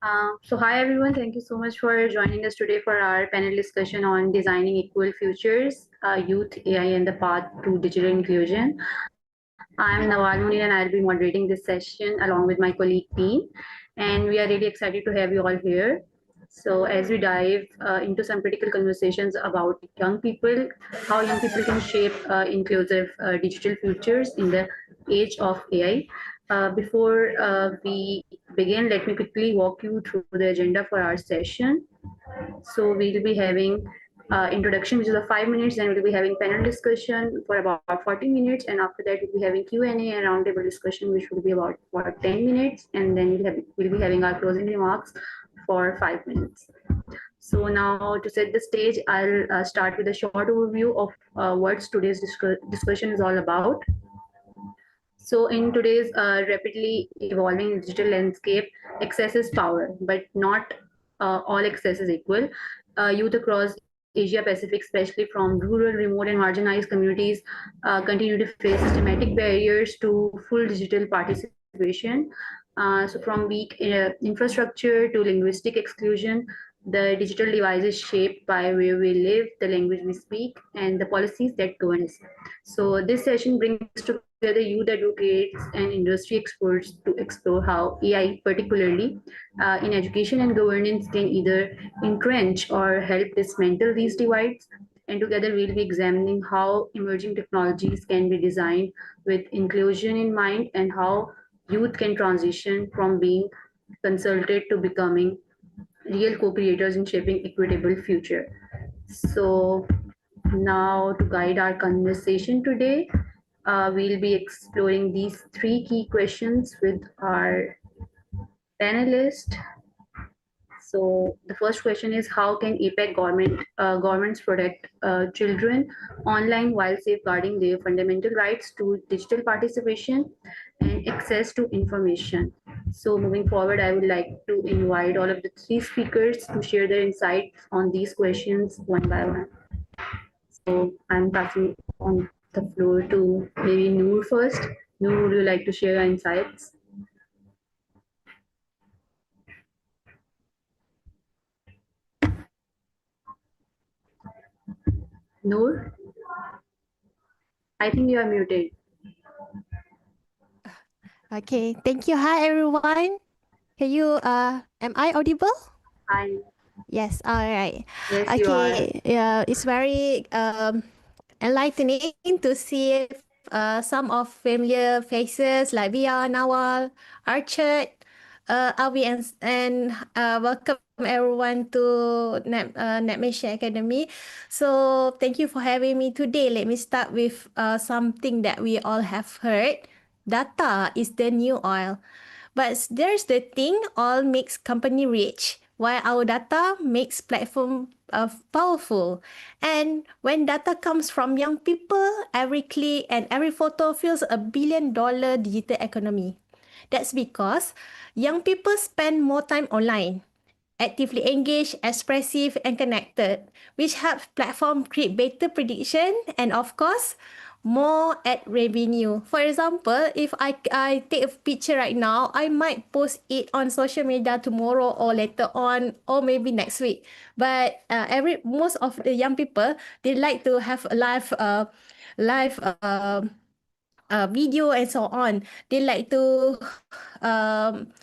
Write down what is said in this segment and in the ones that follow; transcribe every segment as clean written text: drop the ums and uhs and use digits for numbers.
So hi everyone, thank you so much for joining us today for our panel discussion on designing equal futures, youth, AI and the path to digital inclusion. I'm Nawal, Munir, and I'll be moderating this session along with my colleague team. And we are really excited to have you all here. So as we dive into some critical conversations about young people, how young people can shape inclusive digital futures in the age of AI. Before we begin, let me quickly walk you through the agenda for our session. So we'll be having introduction, which is a 5 minutes, then we'll be having panel discussion for about 40 minutes, and after that we'll be having Q&A and roundtable discussion, which will be about for 10 minutes, and then we'll be having our closing remarks for 5 minutes. So now to set the stage, I'll start with a short overview of what today's discussion is all about. So in today's rapidly evolving digital landscape, access is power, but not all access is equal. Youth across Asia Pacific, especially from rural, remote, and marginalized communities, continue to face systematic barriers to full digital participation. So from weak infrastructure to linguistic exclusion, the digital divide is shaped by where we live, the language we speak, and the policies that govern us. So this session brings together youth advocates and industry experts to explore how AI, particularly in education and governance, can either entrench or help dismantle these divides. And together we'll be examining how emerging technologies can be designed with inclusion in mind and how youth can transition from being consulted to becoming real co-creators in shaping equitable future. So now to guide our conversation today, we'll be exploring these three key questions with our panelists. So the first question is, how can APEC governments protect children online while safeguarding their fundamental rights to digital participation and access to information? So moving forward, I would like to invite all of the three speakers to share their insights on these questions one by one. So I'm passing on the floor to maybe Noor first. Noor, would you like to share your insights? Noor, I think you are muted. Okay, thank you. Hi, everyone. Am I audible? Hi. Yes, all right. Yes, you are. Okay, yeah, it's very enlightening to see some of familiar faces like Via, Nawal, Archit, Avi, and welcome everyone to NetMission Academy. So thank you for having me today. Let me start with something that we all have heard. Data is the new oil. But there's the thing, all makes company rich, while our data makes platform powerful. And when data comes from young people, every click and every photo feels $1 billion digital economy. That's because young people spend more time online, actively engaged, expressive, and connected, which helps platform create better prediction and, of course, more ad revenue. For example, if I take a picture right now, I might post it on social media tomorrow or later on or maybe next week. But most of the young people, they like to have a live video and so on. They like to um,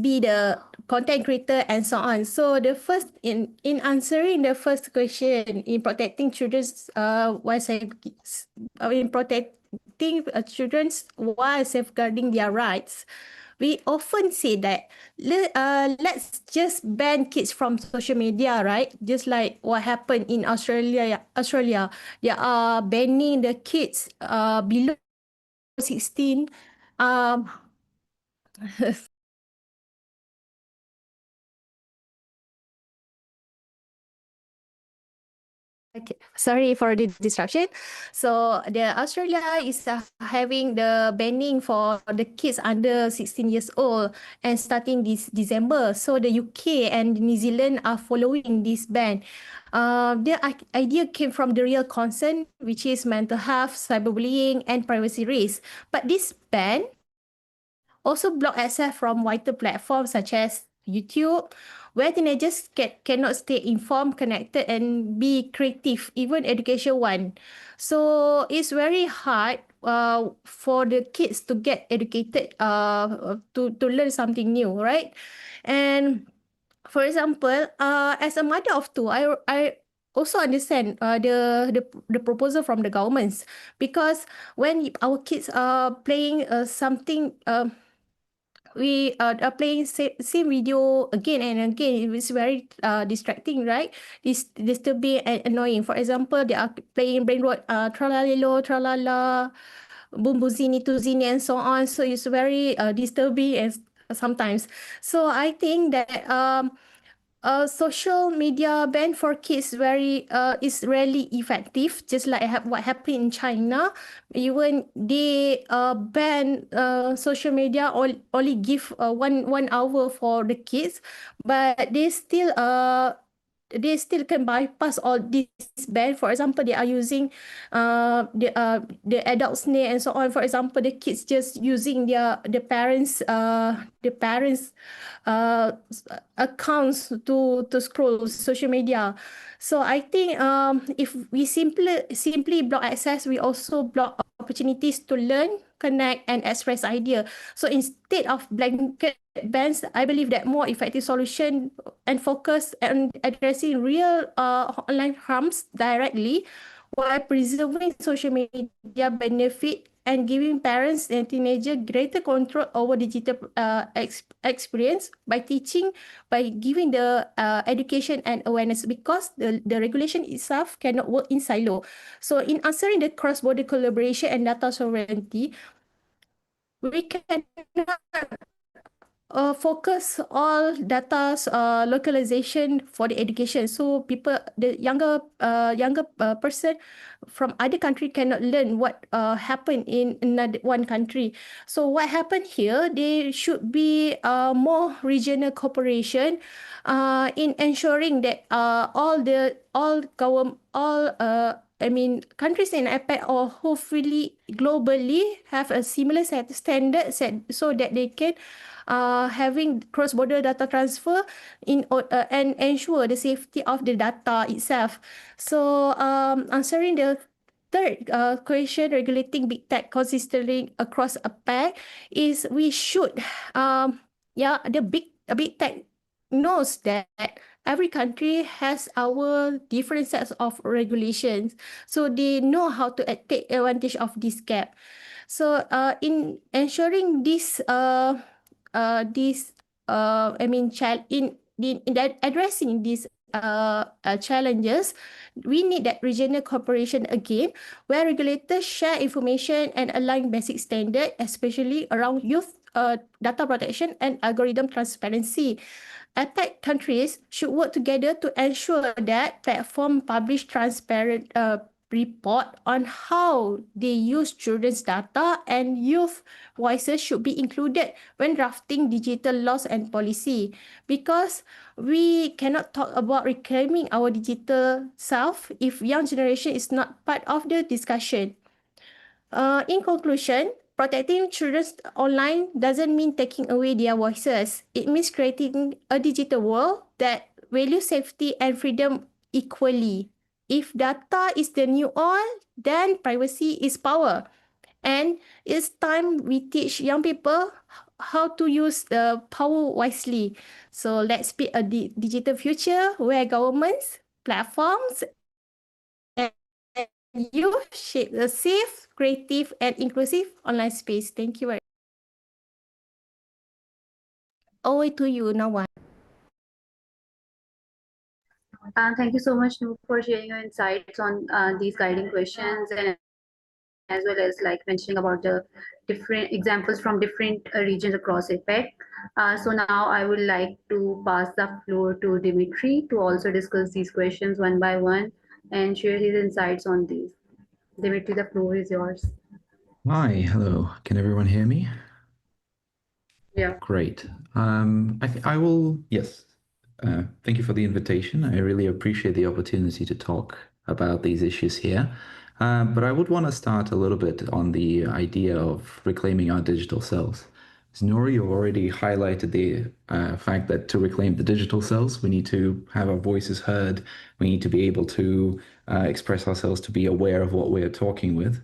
be the content creator and so on. So the first in answering the first question in protecting children's in protecting children's while safeguarding their rights, we often say that let's just ban kids from social media, right? Just like what happened in Australia, they are banning the kids below 16. Okay, sorry for the disruption. So the Australia is having the banning for the kids under 16 years old and starting this December. So the UK and New Zealand are following this ban. The idea came from the real concern, which is mental health, cyberbullying, and privacy risk. But this ban also block access from wider platforms such as YouTube, where teenagers cannot stay informed, connected, and be creative, even education one. So it's very hard for the kids to get educated, to learn something new, right? And for example, as a mother of two, I also understand the proposal from the governments, because when our kids are playing something, we are playing same video again and again. It's very distracting, right? Disturbing and annoying. For example, they are playing brain rot, tralalelo, tralala, boom buzini tuzini, and so on. So it's very disturbing and sometimes. So I think that social media ban for kids is rarely effective, just like what happened in China. Even they ban social media, only give one hour for the kids, but they still can bypass all this ban. For example, they are using the adults name and so on. For example, the kids just using the parents uh, accounts to scroll social media. So I think if we simply block access, we also block opportunities to learn, connect, and express idea. So instead of blanket bans, I believe that more effective solution and focus on addressing real online harms directly, while preserving social media benefit and giving parents and teenagers greater control over digital experience by teaching, by giving the education and awareness, because the regulation itself cannot work in silo. So in answering the cross-border collaboration and data sovereignty, we cannot focus all data's localization for the education. So people, the younger person from other country cannot learn what happened in another one country. So what happened here? There should be more regional cooperation in ensuring that countries in APEC, or hopefully globally, have a similar standard so that they can having cross-border data transfer and ensure the safety of the data itself. So answering the third question, regulating big tech consistently across APEC, is we should the big tech knows that every country has our different sets of regulations, so they know how to take advantage of this gap. So in ensuring this I mean child in that addressing these challenges, we need that regional cooperation again, where regulators share information and align basic standard, especially around youth data protection and algorithm transparency. APEC countries should work together to ensure that platform publish transparent report on how they use children's data, and youth voices should be included when drafting digital laws and policy, because we cannot talk about reclaiming our digital self if young generation is not part of the discussion. In conclusion, protecting children online doesn't mean taking away their voices. It means creating a digital world that values safety and freedom equally. If data is the new oil, then privacy is power. And it's time we teach young people how to use the power wisely. So let's build a digital future where governments, platforms, and youth shape a safe, creative, and inclusive online space. Thank you very much. Over to you, Nawal. Thank you so much, Noor, for sharing your insights on these guiding questions, and as well as like mentioning about the different examples from different regions across APEC. So now I would like to pass the floor to Dmitry to also discuss these questions one by one and share his insights on these. Dmitry, the floor is yours. Hi, hello. Can everyone hear me? Yeah. Great. I will, yes. Thank you for the invitation. I really appreciate the opportunity to talk about these issues here. But I would want to start a little bit on the idea of reclaiming our digital selves, Nuri, you already highlighted the fact that to reclaim the digital selves, we need to have our voices heard. We need to be able to express ourselves, to be aware of what we're talking with.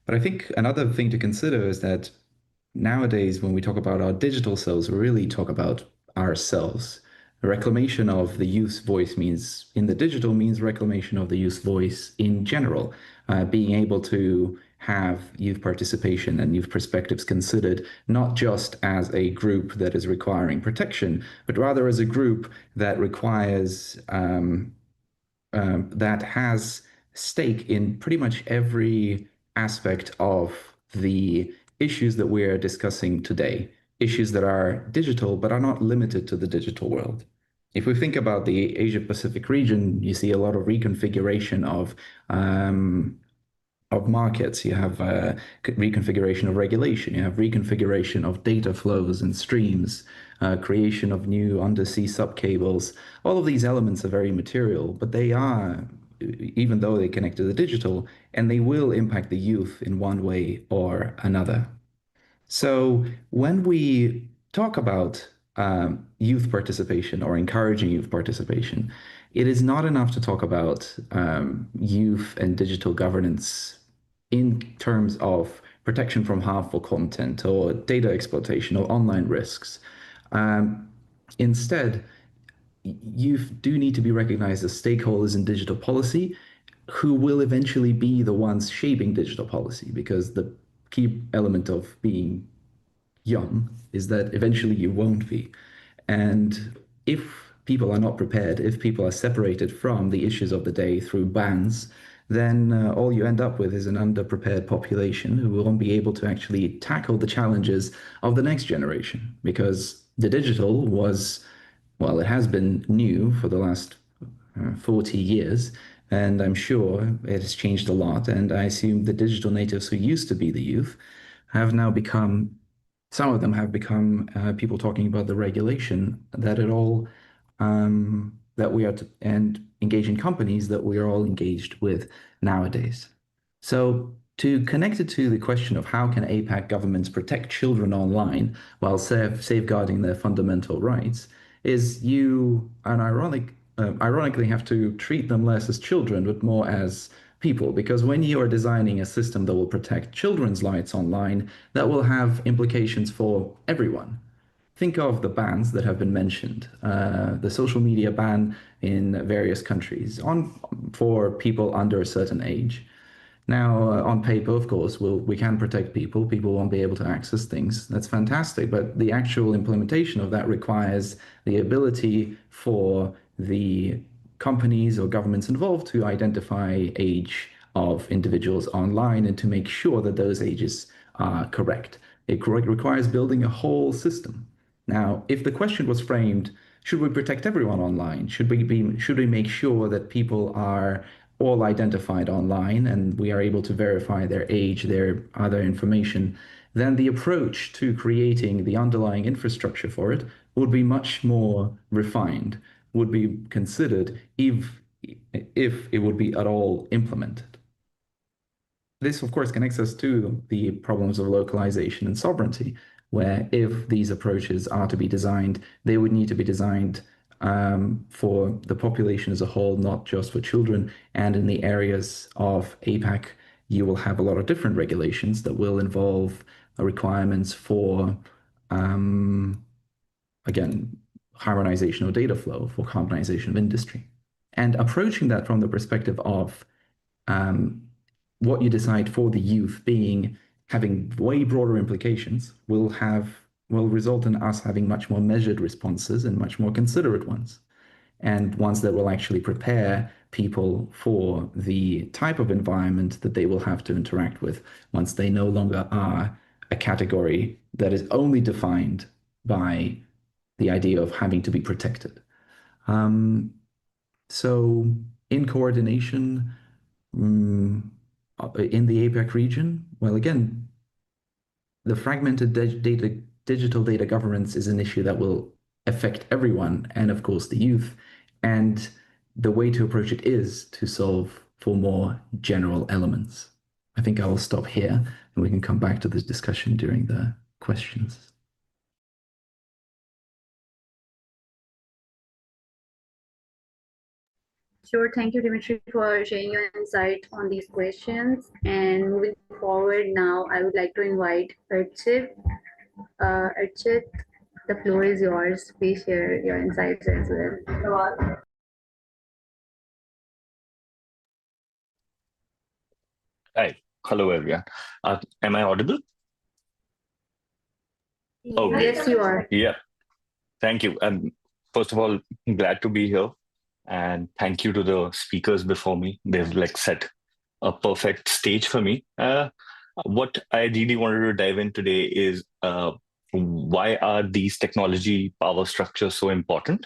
But I think another thing to consider is that nowadays, when we talk about our digital selves, we really talk about ourselves. The reclamation of the youth's voice means, in the digital, means reclamation of the youth's voice in general, being able to have youth participation and youth perspectives considered not just as a group that is requiring protection, but rather as a group that requires that has stake in pretty much every aspect of the issues that we're discussing today, issues that are digital but are not limited to the digital world. If we think about the Asia Pacific region, you see a lot of reconfiguration of markets. You have reconfiguration of regulation. You have reconfiguration of data flows and streams, creation of new undersea subcables. All of these elements are very material, but they are, even though they connect to the digital, and they will impact the youth in one way or another. So when we talk about youth participation or encouraging youth participation, it is not enough to talk about youth and digital governance in terms of protection from harmful content or data exploitation or online risks. Instead, youth do need to be recognized as stakeholders in digital policy who will eventually be the ones shaping digital policy, because the key element of being young is that eventually you won't be. And if people are not prepared, if people are separated from the issues of the day through bans, then all you end up with is an underprepared population who won't be able to actually tackle the challenges of the next generation. Because the digital was, well, it has been new for the last 40 years, and I'm sure it has changed a lot. And I assume the digital natives who used to be the youth have now become, some of them have become people talking about the regulation that it all, that we are to, and engaging companies that we are all engaged with nowadays. So to connect it to the question of how can APAC governments protect children online while safeguarding their fundamental rights, is you, and ironically, have to treat them less as children, but more as people. Because when you are designing a system that will protect children's rights online, that will have implications for everyone. Think of the bans that have been mentioned, the social media ban in various countries for people under a certain age. Now, on paper, of course, we can protect people. People won't be able to access things. That's fantastic. But the actual implementation of that requires the ability for the companies or governments involved to identify age of individuals online and to make sure that those ages are correct. It requires building a whole system. Now, if the question was framed, should we protect everyone online? Should we make sure that people are all identified online and we are able to verify their age, their other information, then the approach to creating the underlying infrastructure for it would be much more refined, would be considered if it would be at all implemented. This, of course, connects us to the problems of localization and sovereignty, where if these approaches are to be designed, they would need to be designed for the population as a whole, not just for children. And in the areas of APAC, you will have a lot of different regulations that will involve requirements for, again, harmonization of data flow, for harmonization of industry. And approaching that from the perspective of what you decide for the youth being having way broader implications will result in us having much more measured responses and much more considerate ones, and ones that will actually prepare people for the type of environment that they will have to interact with once they no longer are a category that is only defined by the idea of having to be protected. So in coordination, in the APAC region, well, again, the fragmented digital data governance is an issue that will affect everyone, and of course the youth. And the way to approach it is to solve for more general elements. I think I will stop here, and we can come back to this discussion during the questions. Sure. Thank you, Dmitry, for sharing your insight on these questions. And moving forward now, I would like to invite Archit. Archit, the floor is yours. Please share your insights as well. Hi. Hello, everyone. Am I audible? Oh, great. Yes, you are. Yeah. Thank you. First of all, glad to be here. And thank you to the speakers before me. They've set a perfect stage for me. What I really wanted to dive in today is why are these technology power structures so important?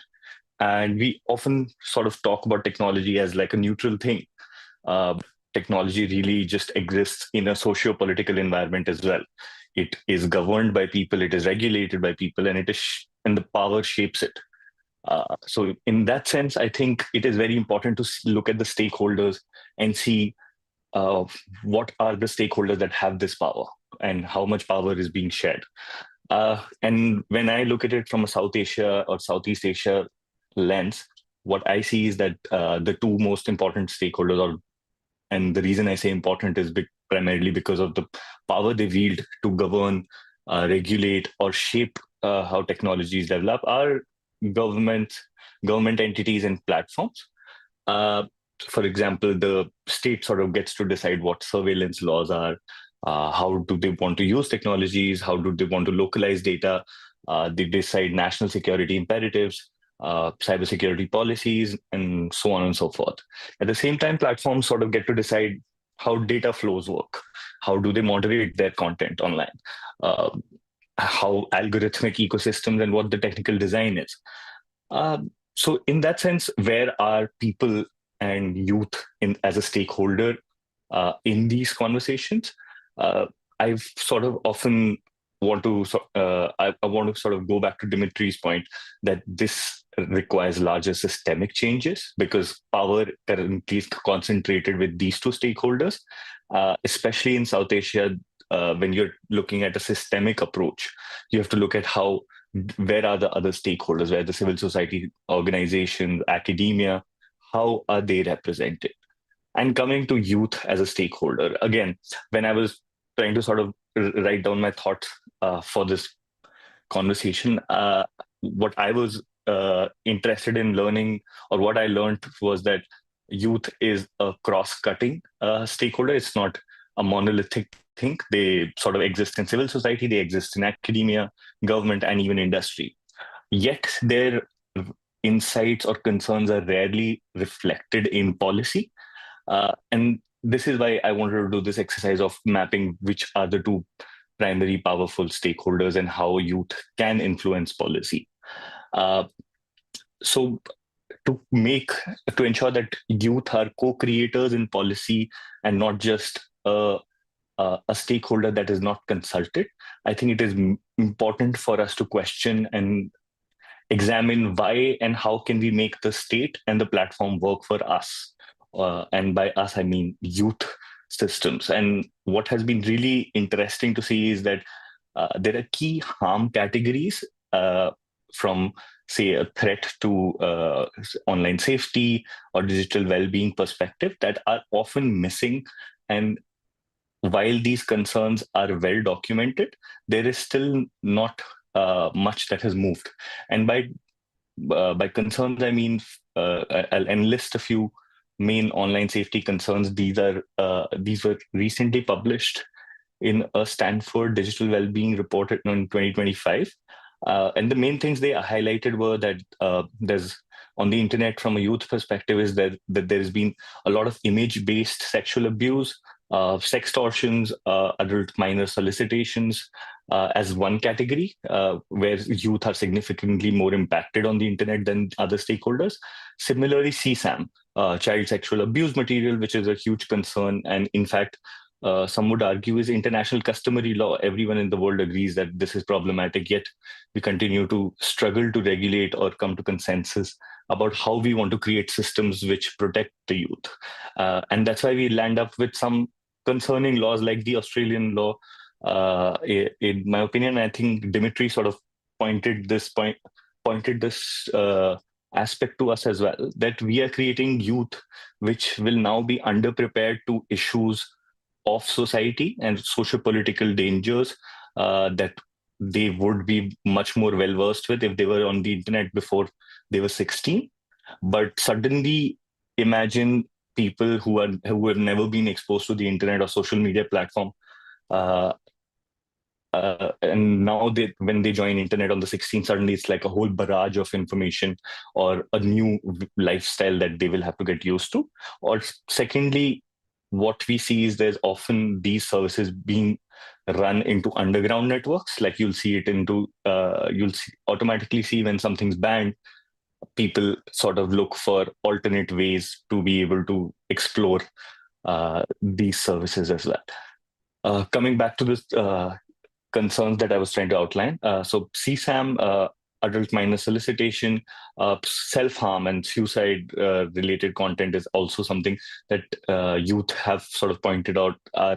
And we often sort of talk about technology as like a neutral thing. Technology really just exists in a socio-political environment as well. It is governed by people, it is regulated by people, and and the power shapes it. So in that sense, I think it is very important to look at the stakeholders and see what are the stakeholders that have this power and how much power is being shared. And when I look at it from a South Asia or Southeast Asia lens, what I see is that the two most important stakeholders, and the reason I say important is primarily because of the power they wield to govern, regulate, or shape how technologies develop, are government entities and platforms. For example, the state sort of gets to decide what surveillance laws are, how do they want to use technologies, how do they want to localize data, they decide national security imperatives, cybersecurity policies, and so on and so forth. At the same time, platforms sort of get to decide how data flows work, how do they moderate their content online, how algorithmic ecosystems and what the technical design is. So in that sense, where are people and youth as a stakeholder in these conversations? I've sort of often want to I want to sort of go back to Dmitry's point that this requires larger systemic changes because power currently is concentrated with these two stakeholders, especially in South Asia. When you're looking at a systemic approach, you have to look at where are the other stakeholders, where the civil society organizations, academia, how are they represented? And coming to youth as a stakeholder, again, when I was trying to sort of write down my thoughts for this conversation, what I was interested in learning, or what I learned, was that youth is a cross-cutting stakeholder. It's not a monolithic thing. They sort of exist in civil society, they exist in academia, government, and even industry. Yet their insights or concerns are rarely reflected in policy. And this is why I wanted to do this exercise of mapping which are the two primary powerful stakeholders and how youth can influence policy. So to ensure that youth are co-creators in policy and not just a stakeholder that is not consulted, I think it is important for us to question and examine why and how can we make the state and the platform work for us. And by us, I mean youth systems. And what has been really interesting to see is that there are key harm categories from, say, a threat to online safety or digital well-being perspective that are often missing. And while these concerns are well documented, there is still not much that has moved. And by concerns, I mean, I'll enlist a few main online safety concerns. These were recently published in a Stanford Digital Wellbeing report in 2025. And the main things they highlighted were that there's on the internet, from a youth perspective, is that there's been a lot of image-based sexual abuse, sextortions, adult minor solicitations as one category, where youth are significantly more impacted on the internet than other stakeholders. Similarly, CSAM, child sexual abuse material, which is a huge concern. And in fact, some would argue is international customary law. Everyone in the world agrees that this is problematic, yet we continue to struggle to regulate or come to consensus about how we want to create systems which protect the youth. And that's why we land up with some concerning laws like the Australian law. In my opinion, I think Dmitry sort of pointed this aspect to us as well, that we are creating youth which will now be underprepared to issues of society and socio-political dangers that they would be much more well versed with if they were on the internet before they were 16. But suddenly imagine people who have never been exposed to the internet or social media platform, and now when they join internet on the 16th, suddenly it's like a whole barrage of information or a new lifestyle that they will have to get used to. Or secondly, what we see is there's often these services being run into underground networks. Like you'll automatically see when something's banned, people sort of look for alternate ways to be able to explore these services as well. Coming back to this concerns that I was trying to outline. So CSAM, adult minor solicitation, self-harm and suicide related content is also something that youth have sort of pointed out are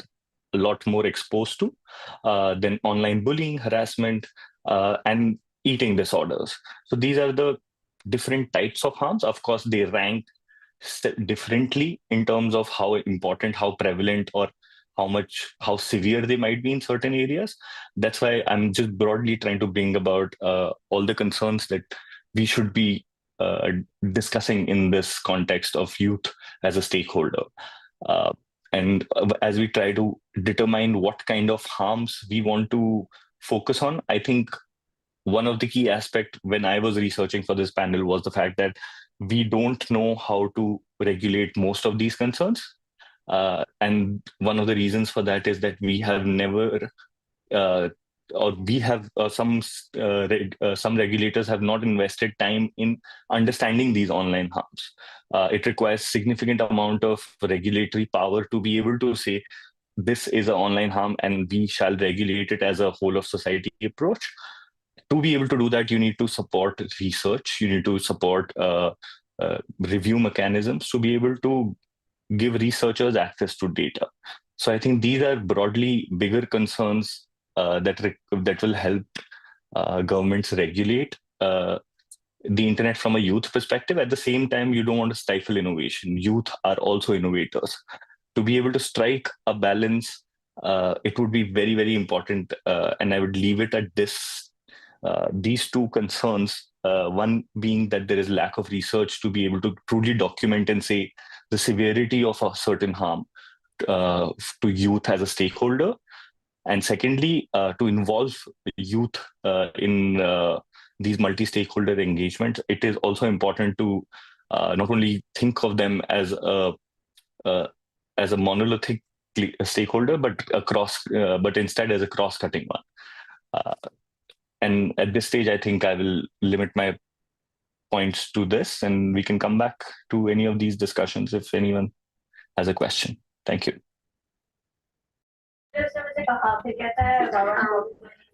a lot more exposed to than online bullying, harassment, and eating disorders. So these are the different types of harms. Of course, they rank differently in terms of how important, how prevalent, or how severe they might be in certain areas. That's why I'm just broadly trying to bring about all the concerns that we should be discussing in this context of youth as a stakeholder. And as we try to determine what kind of harms we want to focus on, I think one of the key aspects when I was researching for this panel was the fact that we don't know how to regulate most of these concerns. And one of the reasons for that is that we have never, some regulators have not invested time in understanding these online harms. It requires significant amount of regulatory power to be able to say, this is an online harm and we shall regulate it as a whole of society approach. To be able to do that, you need to support research, you need to support review mechanisms to be able to give researchers access to data. So I think these are broadly bigger concerns that will help governments regulate the internet from a youth perspective. At the same time, you don't want to stifle innovation. Youth are also innovators. To be able to strike a balance, it would be very, very important. And I would leave it at these two concerns. One being that there is lack of research to be able to truly document and say the severity of a certain harm to youth as a stakeholder. And secondly, to involve youth in these multi-stakeholder engagements, it is also important to not only think of them as a monolithic stakeholder, but instead as a cross-cutting one. And at this stage, I think I will limit my points to this, and we can come back to any of these discussions if anyone has a question. Thank you.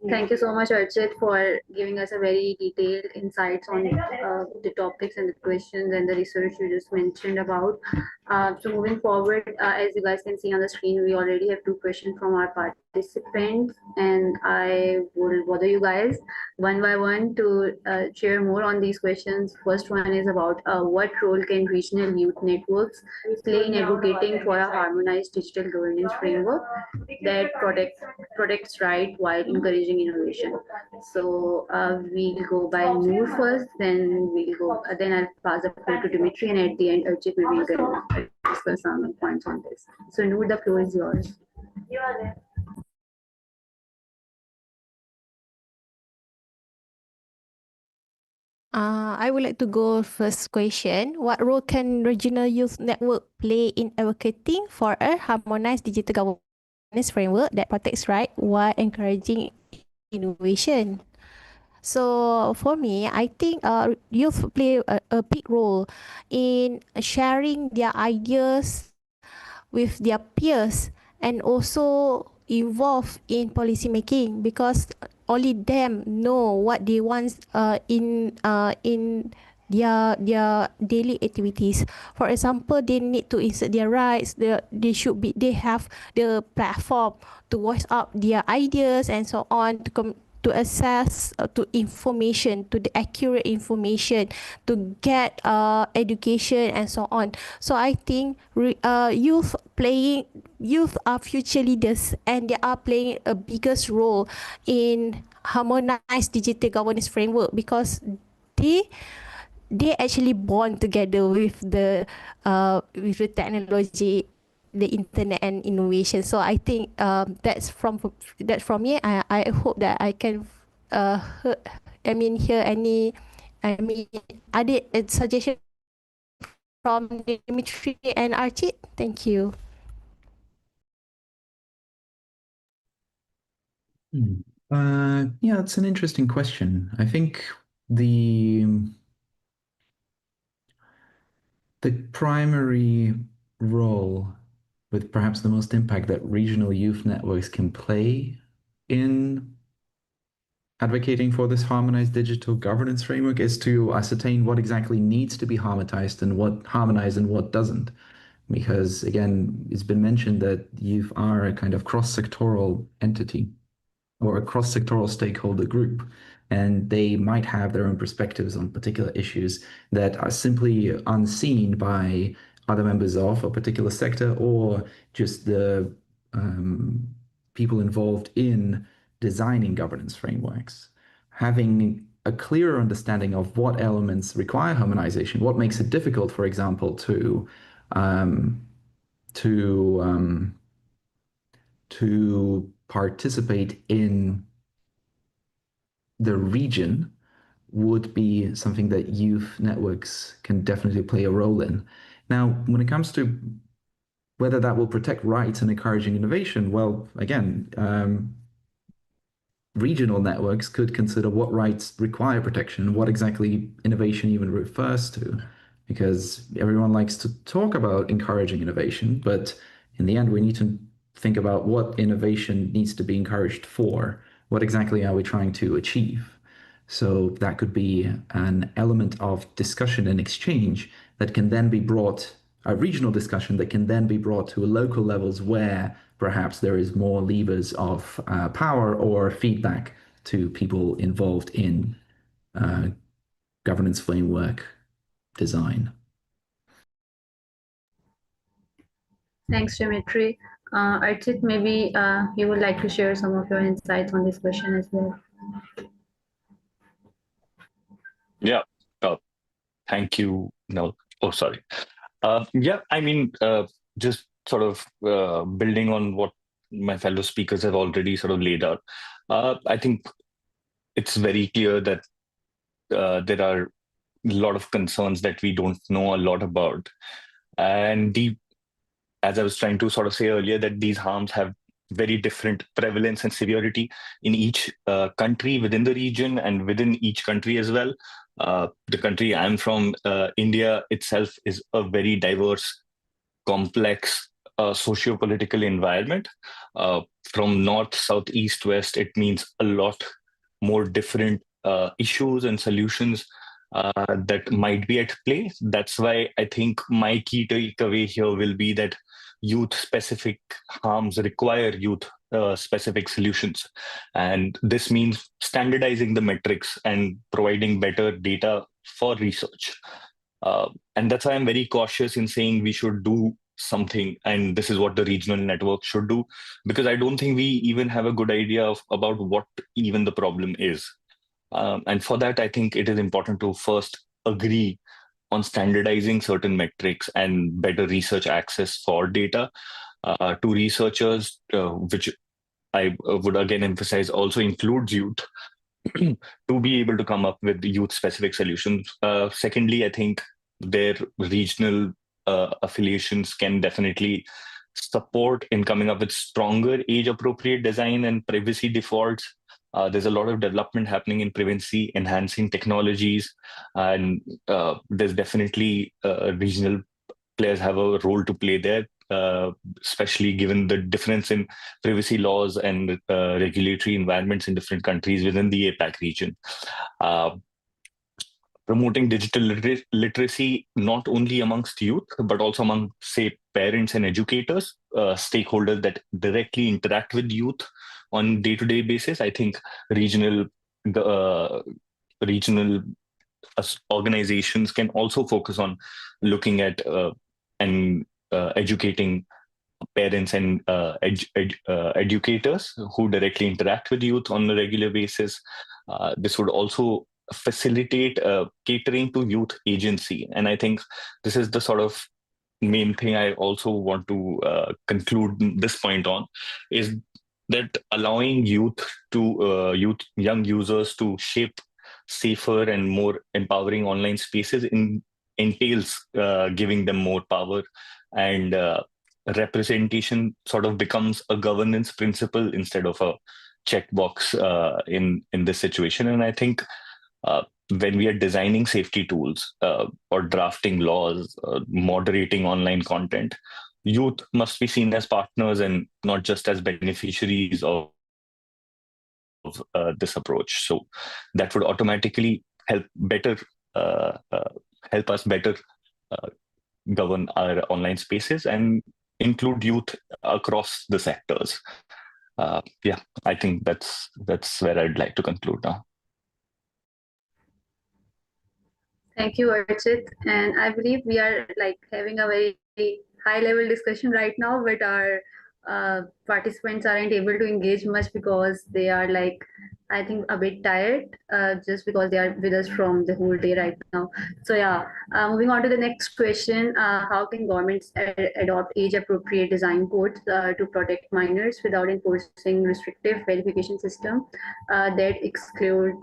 Thank you so much, Archit, for giving us a very detailed insights on the topics and the questions and the research you just mentioned about. So moving forward, as you guys can see on the screen, we already have two questions from our participants, and I will bother you guys one by one to share more on these questions. First one is about what role can regional youth networks play in advocating for a harmonized digital governance framework that protects right while encouraging innovation. So we'll go by Noor first, then I'll pass the floor to Dmitry, and at the end, Archit will discuss some points on this. So Noor, the floor is yours. You are there. I would like to go first question. What role can regional youth network play in advocating for a harmonized digital governance framework that protects right while encouraging innovation? So for me, I think youth play a big role in sharing their ideas with their peers and also involved in policy making, because only them know what they want in their daily activities. For example, they need to insert their rights. They have the platform to voice out their ideas and so on, to access to information, to the accurate information, to get education and so on. So I think youth are future leaders, and they are playing a biggest role in harmonized digital governance framework, because they actually bond together with the technology, the internet and innovation. So I think that's from me. I hope that I can hear any other suggestion from Dmitry and Archit. Thank you. Yeah, it's an interesting question. I think the primary role with perhaps the most impact that regional youth networks can play in advocating for this harmonized digital governance framework is to ascertain what exactly needs to be harmonized and what doesn't. Because again, it's been mentioned that youth are a kind of cross-sectoral entity or a cross-sectoral stakeholder group, and they might have their own perspectives on particular issues that are simply unseen by other members of a particular sector or just the people involved in designing governance frameworks. Having a clearer understanding of what elements require harmonization, what makes it difficult, for example, to participate in the region would be something that youth networks can definitely play a role in. Now, when it comes to whether that will protect rights and encouraging innovation, well, again, regional networks could consider what rights require protection, what exactly innovation even refers to, because everyone likes to talk about encouraging innovation, but in the end, we need to think about what innovation needs to be encouraged for. What exactly are we trying to achieve? So that could be an element of discussion and exchange that can then be brought, a regional discussion that can then be brought to local levels where perhaps there is more levers of power or feedback to people involved in governance framework design. Thanks, Dmitry. Archit, maybe you would like to share some of your insights on this question as well. Yeah. Thank you. No. Oh, sorry. Yeah, just sort of building on what my fellow speakers have already sort of laid out. I think it's very clear that there are a lot of concerns that we don't know a lot about. And as I was trying to sort of say earlier, that these harms have very different prevalence and severity in each country within the region and within each country as well. The country I'm from, India itself, is a very diverse, complex socio-political environment. From north, south, east, west, it means a lot more different issues and solutions that might be at play. That's why I think my key takeaway here will be that youth-specific harms require youth-specific solutions. And this means standardizing the metrics and providing better data for research. And that's why I'm very cautious in saying we should do something, and this is what the regional network should do, because I don't think we even have a good idea about what even the problem is. And for that, I think it is important to first agree on standardizing certain metrics and better research access for data to researchers, which I would again emphasize also includes youth, to be able to come up with youth-specific solutions. Secondly, I think their regional affiliations can definitely support in coming up with stronger age-appropriate design and privacy defaults. There's a lot of development happening in privacy enhancing technologies, and there's definitely regional players have a role to play there, especially given the difference in privacy laws and regulatory environments in different countries within the APAC region. Promoting digital literacy, not only amongst youth, but also among, say, parents and educators, stakeholders that directly interact with youth on day-to-day basis. I think regional regional organizations can also focus on looking at and educating parents and educators who directly interact with youth on a regular basis. This would also facilitate catering to youth agency. And I think this is the sort of main thing I also want to conclude this point on, is that allowing young users to shape safer and more empowering online spaces entails giving them more power, and representation sort of becomes a governance principle instead of a checkbox in this situation. And I think when we are designing safety tools or drafting laws, moderating online content, youth must be seen as partners and not just as beneficiaries of this approach. So that would automatically help us better govern our online spaces and include youth across the sectors. Yeah, I think that's where I'd like to conclude now. Thank you, Archit. And I believe we are having a very high level discussion right now, but our participants aren't able to engage much because they are I think a bit tired, just because they are with us from the whole day right now. So yeah, moving on to the next question. How can governments adopt age-appropriate design codes to protect minors without enforcing restrictive verification system that exclude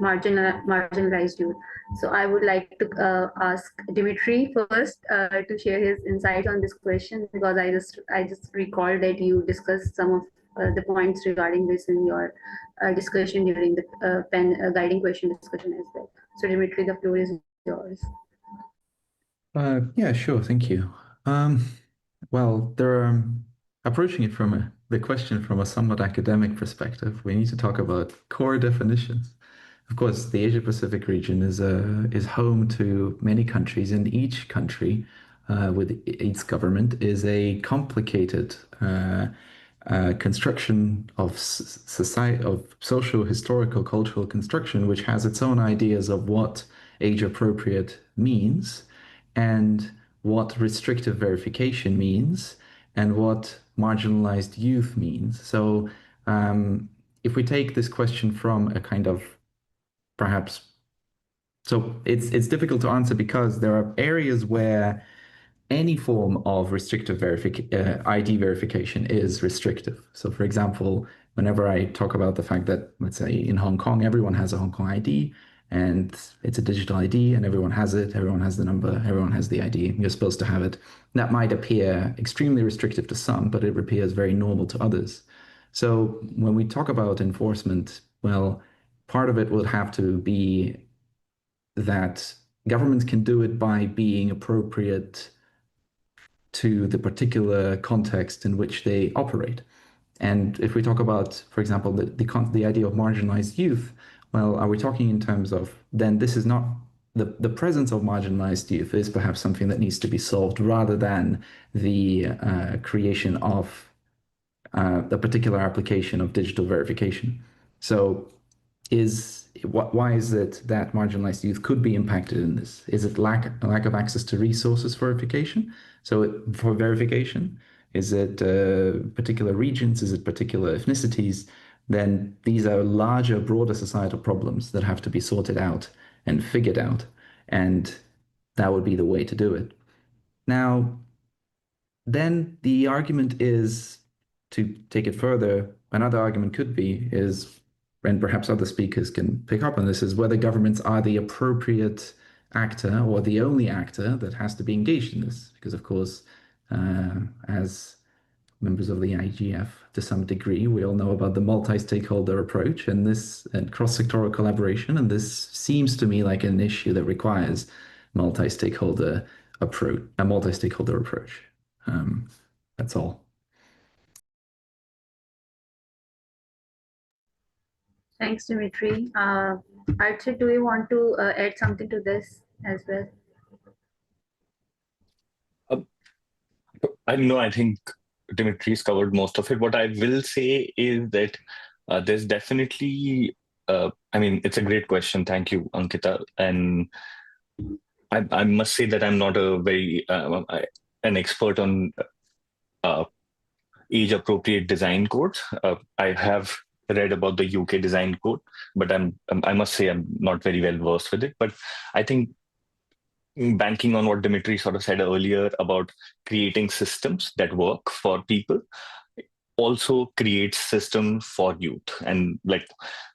marginalized youth? So I would like to ask Dmitry first to share his insights on this question, because I just recall that you discussed some of the points regarding this in your discussion during the guiding question discussion as well. So Dmitry, the floor is yours. Yeah, sure. Thank you. Well, approaching it from the question from a somewhat academic perspective, we need to talk about core definitions. Of course, the Asia-Pacific region is home to many countries, and each country with its government is a complicated construction of society, of social, historical, cultural construction, which has its own ideas of what age-appropriate means, and what restrictive verification means, and what marginalized youth means. So if we take this question from a kind of perhaps, so it's difficult to answer because there are areas where any form of restrictive ID verification is restrictive. So for example, whenever I talk about the fact that, let's say in Hong Kong, everyone has a Hong Kong ID, and it's a digital ID and everyone has it, everyone has the number, everyone has the ID, you're supposed to have it. That might appear extremely restrictive to some, but it appears very normal to others. So when we talk about enforcement, well, part of it will have to be that governments can do it by being appropriate to the particular context in which they operate. And if we talk about, for example, the idea of marginalized youth, well, are we talking in terms of, then this is not, the presence of marginalized youth is perhaps something that needs to be solved rather than the creation of the particular application of digital verification. So why is it that marginalized youth could be impacted in this? Is it lack of access to resources for verification? For verification, is it particular regions? Is it particular ethnicities? Then these are larger, broader societal problems that have to be sorted out and figured out, and that would be the way to do it. Now, then the argument is, to take it further, another argument could be is, and perhaps other speakers can pick up on this, is whether governments are the appropriate actor or the only actor that has to be engaged in this. Because of course, as members of the yIGF, to some degree, we all know about the multi-stakeholder approach and cross-sectoral collaboration, and this seems to me like an issue that requires a multi-stakeholder approach. That's all. Thanks, Dmitry. Archit, do you want to add something to this as well? I think Dimitri's covered most of it. What I will say is that there's definitely, it's a great question. Thank you, Ankita. And I must say that I'm not an expert on uh, age appropriate design codes. I have read about the UK design code, but I must say I'm not very well versed with it. But I think banking on what Dmitry sort of said earlier about creating systems that work for people also creates system for youth, and like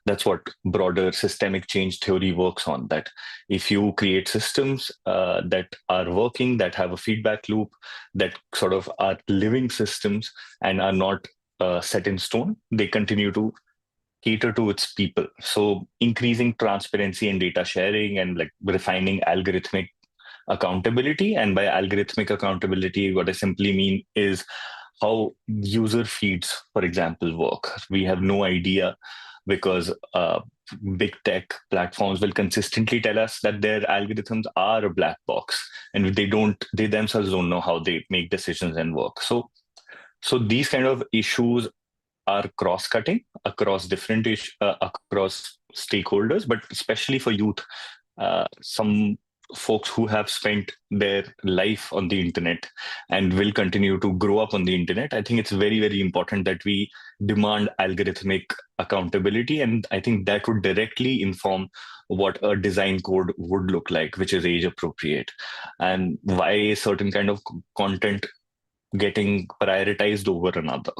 that's what broader systemic change theory works on, that if you create systems that are working, that have a feedback loop, that sort of are living systems and are not set in stone, they continue to cater to its people. So increasing transparency and data sharing, and like refining algorithmic accountability. And by algorithmic accountability, what I simply mean is how user feeds, for example, work. We have no idea, because big tech platforms will consistently tell us that their algorithms are a black box, and they themselves don't know how they make decisions and work. So these kind of issues are cross-cutting across across stakeholders, but especially for youth, some folks who have spent their life on the internet and will continue to grow up on the internet. I think it's very, very important that we demand algorithmic accountability. And I think that would directly inform what a design code would look like, which is age appropriate, and why a certain kind of content getting prioritized over another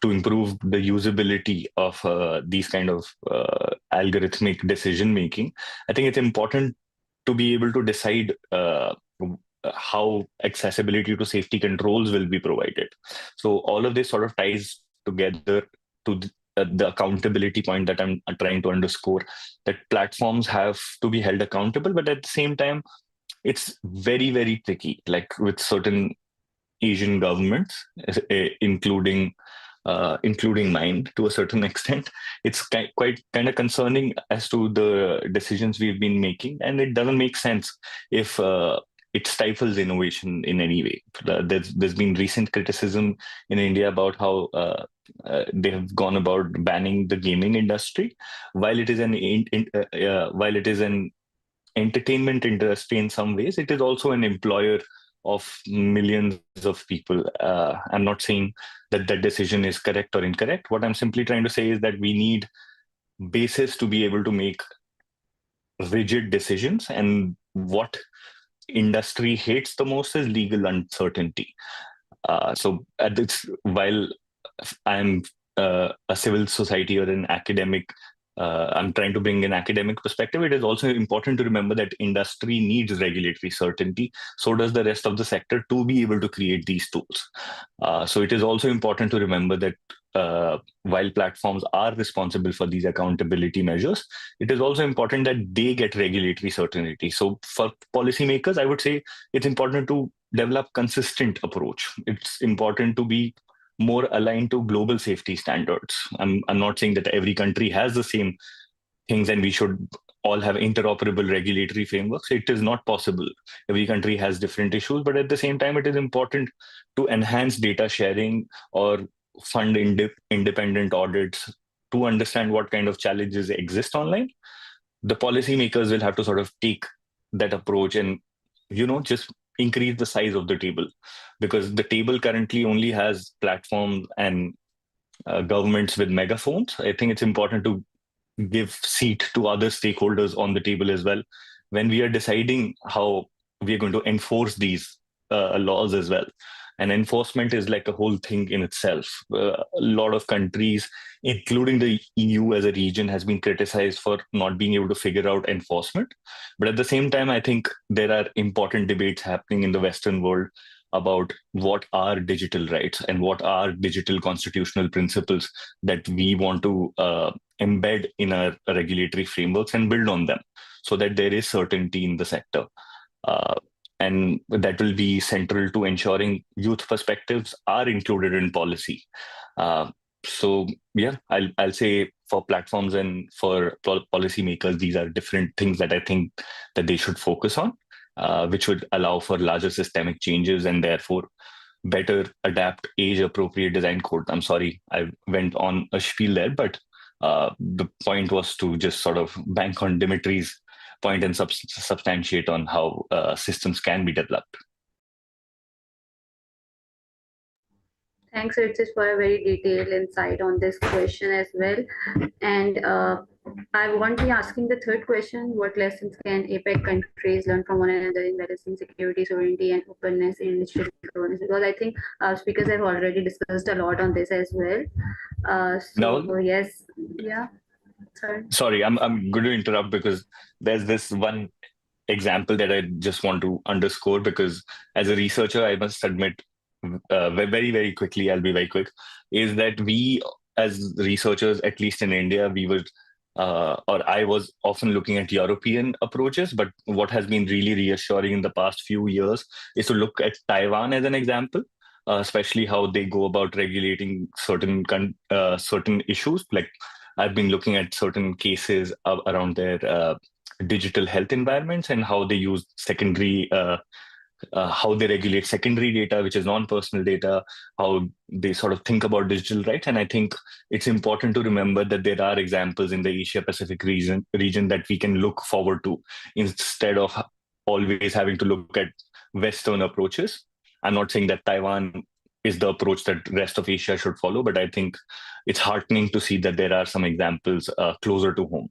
to improve the usability of these kind of algorithmic decision making. I think it's important to be able to decide how accessibility to safety controls will be provided. So all of this sort of ties together to the accountability point that I'm trying to underscore, that platforms have to be held accountable, but at the same time, it's very, very tricky, like with certain Asian governments, including mine to a certain extent. It's quite kind of concerning as to the decisions we've been making, and it doesn't make sense if it stifles innovation in any way. There's been recent criticism in India about how they have gone about banning the gaming industry, while it is while it is an entertainment industry in some ways. It is also an employer of millions of people. I'm not saying that that decision is correct or incorrect. What I'm simply trying to say is that we need basis to be able to make rigid decisions. And what industry hates the most is legal uncertainty. So at this, while I'm a civil society or an academic, I'm trying to bring an academic perspective, it is also important to remember that industry needs regulatory certainty. So does the rest of the sector, to be able to create these tools. So it is also important to remember that while platforms are responsible for these accountability measures, it is also important that they get regulatory certainty. So for policymakers, I would say it's important to develop consistent approach. It's important to be more aligned to global safety standards. I'm not saying that every country has the same things and we should all have interoperable regulatory frameworks. It is not possible. Every country has different issues, but at the same time, it is important to enhance data sharing or fund independent audits to understand what kind of challenges exist online. The policymakers will have to sort of take that approach and, just increase the size of the table, because the table currently only has platforms and governments with megaphones. I think it's important to give seat to other stakeholders on the table as well when we are deciding how we are going to enforce these laws as well. And enforcement is like a whole thing in itself. A lot of countries, including the EU as a region, has been criticized for not being able to figure out enforcement. But at the same time, I think there are important debates happening in the Western world about what are digital rights and what are digital constitutional principles that we want to embed in our regulatory frameworks and build on them so that there is certainty in the sector. And that will be central to ensuring youth perspectives are included in policy. So yeah, I'll say for platforms and for policymakers, these are different things that I think that they should focus on, which would allow for larger systemic changes and therefore better adapt age-appropriate design code. I'm sorry, I went on a spiel there, but the point was to just sort of bank on Dmitry's point and substantiate on how systems can be developed. Thanks, Archit, for a very detailed insight on this question as well. And I want to be asking the third question: what lessons can APEC countries learn from one another in balancing security, sovereignty, and openness in digital governance? Because I think speakers have already discussed a lot on this as well. Nawal? Yes, yeah. Sorry, I'm going to interrupt because there's this one example that I just want to underscore, because as a researcher, I must admit very, very quickly, I'll be very quick, is that we as researchers, at least in India, we were, or I was often looking at European approaches, but what has been really reassuring in the past few years is to look at Taiwan as an example, especially how they go about regulating certain issues. Like I've been looking at certain cases around their digital health environments and how they use secondary, how they regulate secondary data, which is non-personal data, how they sort of think about digital rights. And I think it's important to remember that there are examples in the Asia Pacific region that we can look forward to instead of always having to look at Western approaches. I'm not saying that Taiwan is the approach that the rest of Asia should follow, but I think it's heartening to see that there are some examples closer to home.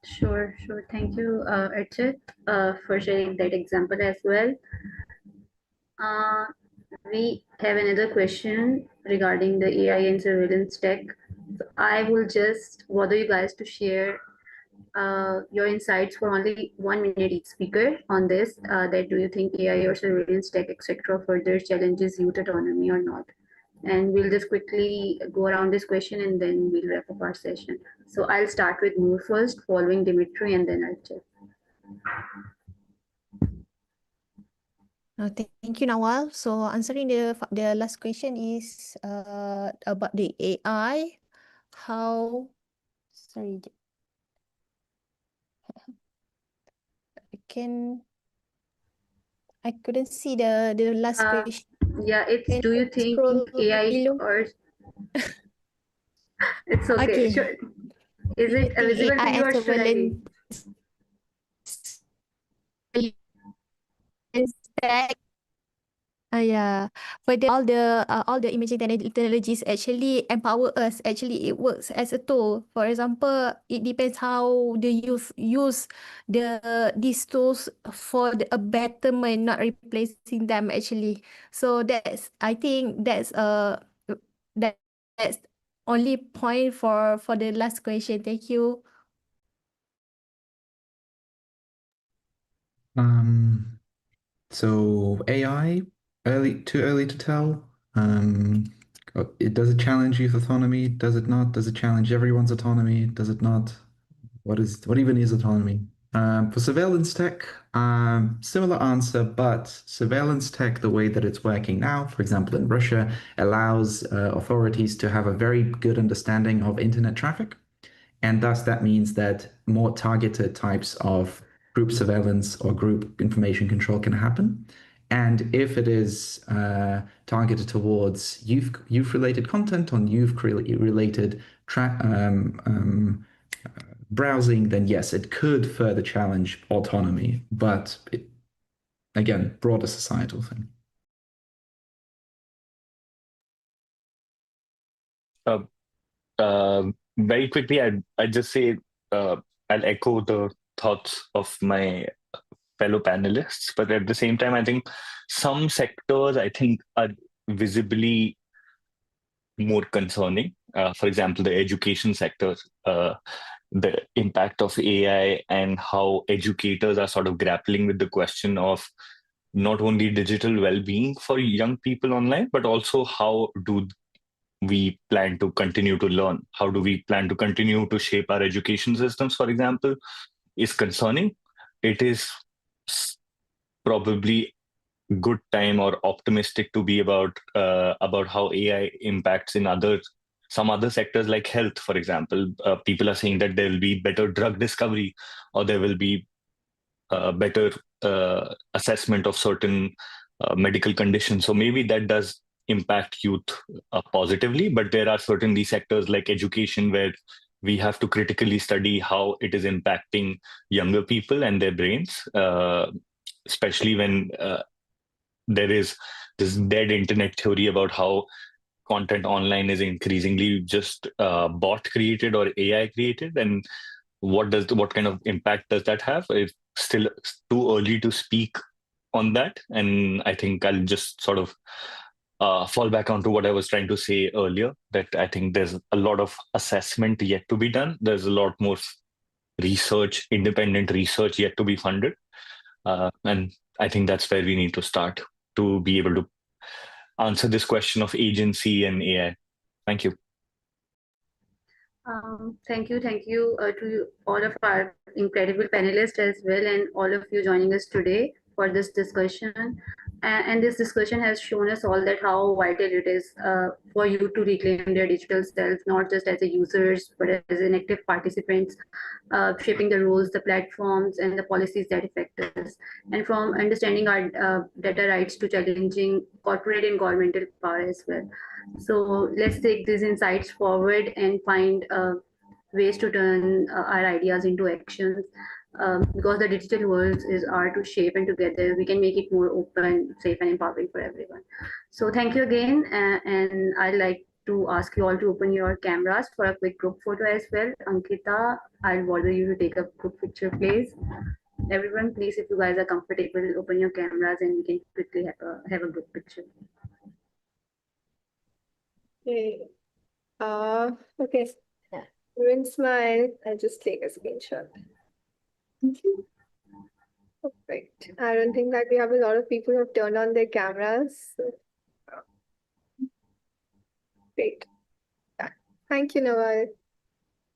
Sure. Thank you, Archit, for sharing that example as well. We have another question regarding the AI and surveillance tech. So I will just bother you guys to share your insights for only 1 minute each speaker on this. That do you think AI or surveillance tech, etc., further challenges youth autonomy or not? And we'll just quickly go around this question and then we'll wrap up our session. So I'll start with Munir first, following Dmitry, and then Archit. Thank you, Nawal. So answering the last question is about the AI. How, sorry, I couldn't see the last question. Yeah, it's Can do you you think scroll AI below? or it's okay. Okay. Sure. Is Do you it think visible to AI you and or should I read? surveillance tech, yeah, but all the imaging technologies actually empower us. Actually, it works as a tool. For example, it depends how the youth use these tools for a betterment, not replacing them actually. So I think that's only point for the last question. Thank you. So AI, too early to tell. Does it challenge youth autonomy? Does it not? Does it challenge everyone's autonomy? Does it not? What even is autonomy? For surveillance tech, similar answer, but surveillance tech, the way that it's working now, for example, in Russia, allows authorities to have a very good understanding of internet traffic. And thus that means that more targeted types of group surveillance or group information control can happen. And if it is targeted towards youth-related content on youth-related browsing, then yes, it could further challenge autonomy, but again, broader societal thing. Very quickly, I'd just say I'll echo the thoughts of my fellow panelists, but at the same time, I think some sectors are visibly more concerning. For example, the education sector, the impact of AI and how educators are sort of grappling with the question of not only digital well-being for young people online, but also how do we plan to continue to learn? How do we plan to continue to shape our education systems, for example, is concerning. It is probably good time or optimistic to be about how AI impacts in other some other sectors like health, for example, people are saying that there will be better drug discovery, or there will be better assessment of certain medical conditions. So maybe that does impact youth positively, but there are certainly sectors like education where we have to critically study how it is impacting younger people and their brains, especially when there is this dead internet theory about how content online is increasingly just bot created or AI created, and what kind of impact does that have? It's still too early to speak on that, and I think I'll just sort of fall back onto what I was trying to say earlier, that I think there's a lot of assessment yet to be done. There's a lot more research, independent research yet to be funded. And I think that's where we need to start to be able to answer this question of agency and AI. Thank you. Thank you to all of our incredible panelists as well, and all of you joining us today for this discussion. And this discussion has shown us all that how vital it is for you to reclaim their digital self, not just as a users, but as an active participants, shaping the rules, the platforms, and the policies that affect us. And from understanding our data rights to challenging corporate and governmental power as well. So let's take these insights forward and find ways to turn our ideas into actions, because the digital world is our to shape, and together we can make it more open, safe, and empowering for everyone. So thank you again, and I'd like to ask you all to open your cameras for a quick group photo as well. Ankita, I'll bother you to take a group picture, please. Everyone, please, if you guys are comfortable, open your cameras and we can quickly have a group picture. Okay. Okay. Everyone smile. I'll just take a screenshot. Perfect. I don't think that we have a lot of people who have turned on their cameras. Great. Yeah. Thank you, Nawal.